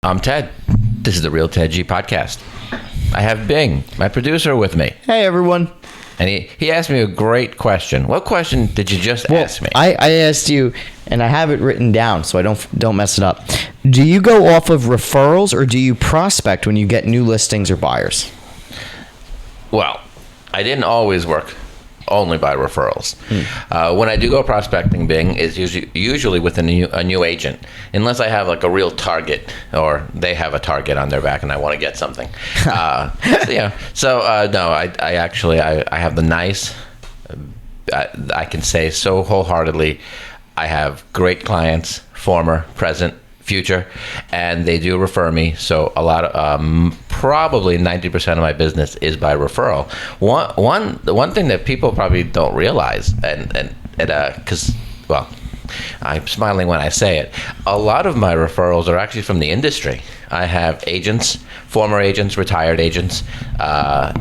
I'm Ted. This is the Real Ted G podcast. I have Bing, my producer, with me. Hey, everyone. And he asked me a great question. What question did you just ask me? I asked you, and I have it written down so I don't mess it up. Do you go off of referrals or do you prospect when you get new listings or buyers? Well, I didn't always work only by referrals. When I do go prospecting, Bing, is usually with a new agent, unless I have like a real target or they have a target on their back and I want to get something. No, I have the nice, I can say so wholeheartedly, I have great clients, former, present, future, and they do refer me. So a lot of probably 90% of my business is by referral. One thing that people probably don't realize, and because I'm smiling when I say it, a lot of my referrals are actually from the industry. I have agents, former agents, retired agents,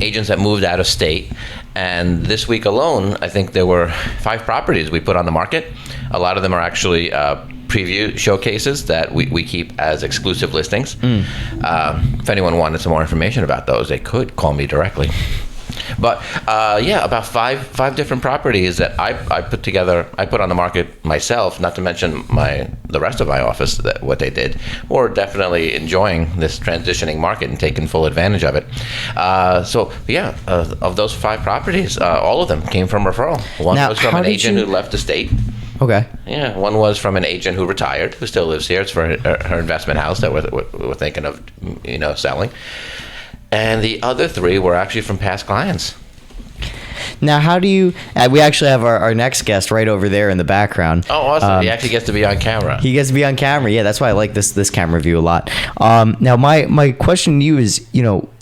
agents that moved out of state. And this week alone, I think there were 5 properties we put on the market. A lot of them are actually preview showcases that we keep as exclusive listings. If anyone wanted some more information about those, they could call me directly. But about five different properties that I put together, I put on the market myself, not to mention the rest of my office, what they did. We're definitely enjoying this transitioning market and taking full advantage of it. Of those 5 properties, all of them came from referral. One was from an agent who left the state. Okay. Yeah, one was from an agent who retired, who still lives here. It's for her investment house that we're thinking of, selling. And the other 3 were actually from past clients. Now, how do you... we actually have our next guest right over there in the background. Oh, awesome. He actually gets to be on camera. He gets to be on camera. Yeah, that's why I like this camera view a lot. Now, my question to you is,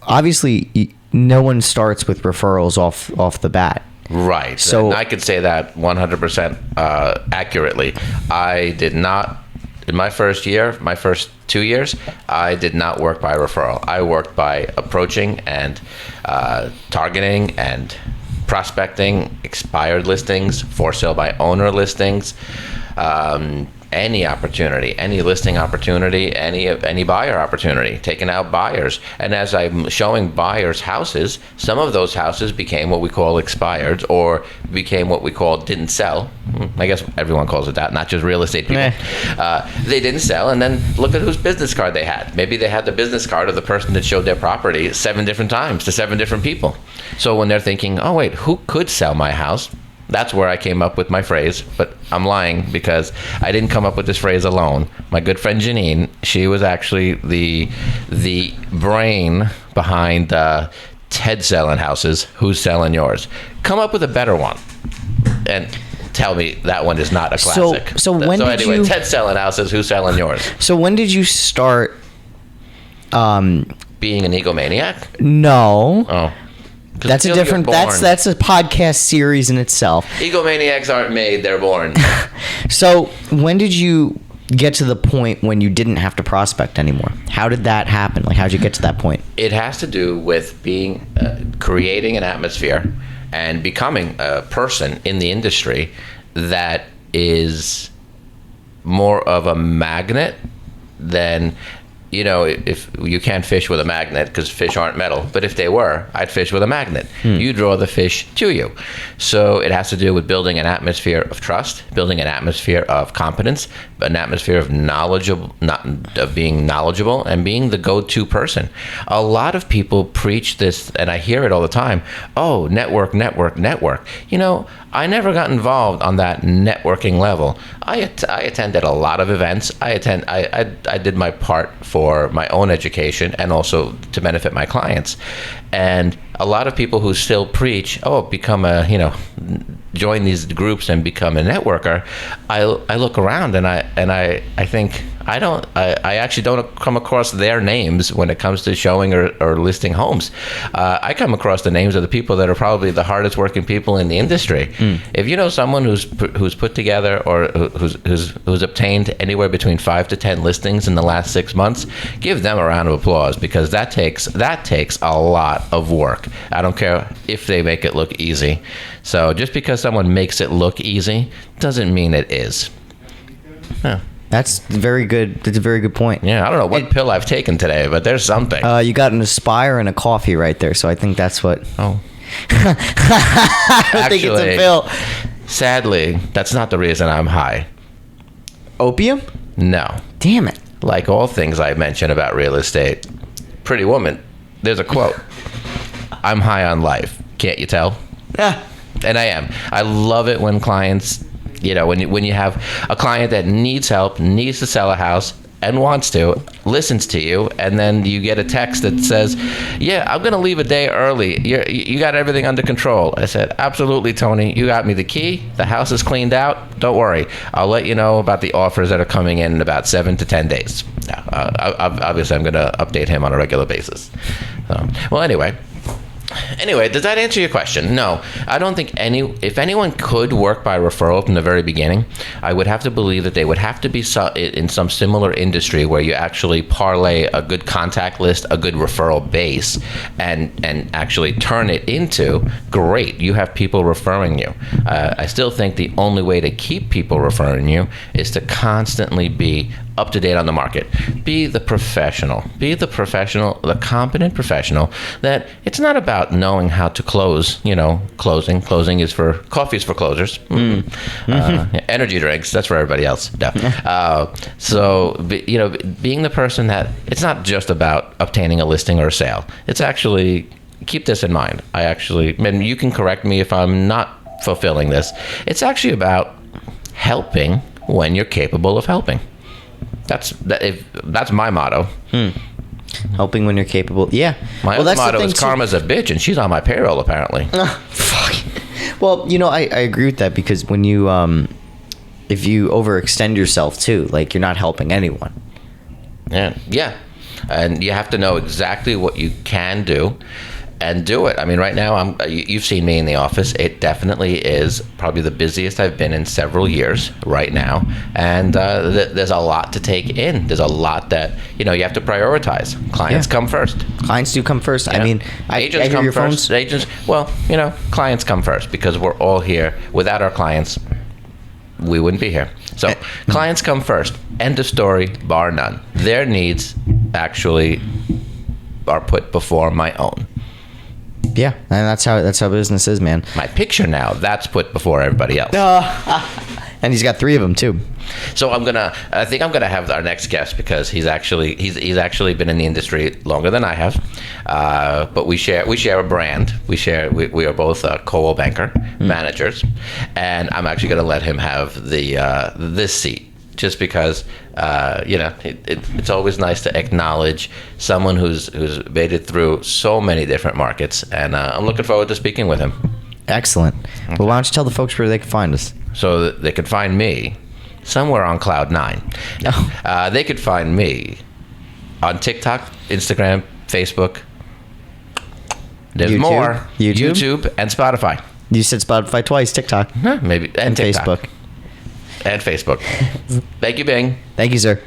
obviously, no one starts with referrals off the bat. Right. So and I could say that 100% accurately. I did not, in my first 2 years, I did not work by referral. I worked by approaching and targeting and prospecting expired listings, for sale by owner listings, any opportunity, any listing opportunity, any buyer opportunity, taking out buyers. And as I'm showing buyers houses, some of those houses became what we call expired or became what we call didn't sell. I guess everyone calls it that, not just real estate people. They didn't sell, and then look at whose business card they had. Maybe they had the business card of the person that showed their property 7 different times to 7 different people. So when they're thinking, oh wait, who could sell my house? That's where I came up with my phrase, but I'm lying because I didn't come up with this phrase alone. My good friend Janine, she was actually the brain behind Ted selling houses, who's selling yours. Come up with a better one and tell me that one is not a classic. Ted selling houses, who's selling yours? So when did you start being an egomaniac? No. Oh. That's a different. That's a podcast series in itself. Egomaniacs aren't made; they're born. So, when did you get to the point when you didn't have to prospect anymore? How did that happen? Like, how did you get to that point? It has to do with creating an atmosphere and becoming a person in the industry that is more of a magnet than. If you can't fish with a magnet because fish aren't metal, but if they were, I'd fish with a magnet. You draw the fish to you. So it has to do with building an atmosphere of trust, building an atmosphere of competence, an atmosphere of being knowledgeable and being the go-to person. A lot of people preach this, and I hear it all the time. Oh, network. I never got involved on that networking level. I attended a lot of events. I did my part for my own education and also to benefit my clients. And a lot of people who still preach, join these groups and become a networker. I look around and I think I actually don't come across their names when it comes to showing or listing homes. I come across the names of the people that are probably the hardest working people in the industry. If you know someone who's put together or who's obtained anywhere between 5 to 10 listings in the last 6 months, give them a round of applause because that takes a lot of work. I don't care if they make it look easy. So just because someone makes it look easy doesn't mean it is. That's very good. That's a very good point. Yeah, I don't know what pill I've taken today, but there's something. You got an Aspire and a coffee right there, so I think that's what. Oh. I don't think it's a pill. Sadly, that's not the reason I'm high. Opium? No. Damn it. Like all things I mention about real estate, Pretty Woman, there's a quote. I'm high on life. Can't you tell? Yeah. And I am. I love it when clients, when you have a client that needs help, needs to sell a house, and wants to, listens to you, and then you get a text that says, yeah, I'm going to leave a day early. You got everything under control. I said, absolutely, Tony. You got me the key. The house is cleaned out. Don't worry. I'll let you know about the offers that are coming in about 7 to 10 days. Obviously, I'm going to update him on a regular basis. Well, Anyway, does that answer your question? No, I don't think if anyone could work by referral from the very beginning, I would have to believe that they would have to be in some similar industry where you actually parlay a good contact list, a good referral base, and actually turn it into, great, you have people referring you. I still think the only way to keep people referring you is to constantly be up to date on the market. Be the professional, the competent professional, that it's not about knowing how to close, closing is for, coffee is for closers. Energy drinks, that's for everybody else. No. Being the person that, it's not just about obtaining a listing or a sale. It's actually, keep this in mind. And you can correct me if I'm not fulfilling this. It's actually about helping when you're capable of helping. That's my motto. Helping when you're capable. Yeah. My other motto is karma's a bitch, and she's on my payroll apparently. Fuck. Well, I agree with that, because when you if you overextend yourself too, like, you're not helping anyone. Yeah. And you have to know exactly what you can do and do it. I mean, right now, you've seen me in the office. It definitely is probably the busiest I've been in several years right now. And there's a lot to take in. There's a lot that, you have to prioritize. Clients come first. Clients do come first. I mean, agents I hear come your first. phones. Agents, clients come first, because we're all here. Without our clients, we wouldn't be here. So clients come first. End of story, bar none. Their needs actually are put before my own. Yeah, and that's how business is, man. My picture now, that's put before everybody else. And he's got 3 of them too. So I think I'm gonna have our next guest, because he's actually been in the industry longer than I have. But we share a brand. We are both Coldwell Banker managers, and I'm actually gonna let him have this seat. Just because, it's always nice to acknowledge someone who's made it through so many different markets, and I'm looking forward to speaking with him. Excellent. Okay. Well, why don't you tell the folks where they can find us? So they can find me somewhere on Cloud 9. They could find me on TikTok, Instagram, Facebook. There's more. YouTube and Spotify. You said Spotify twice. TikTok. Maybe. And TikTok. Facebook. And Facebook. Thank you, Bing. Thank you, sir.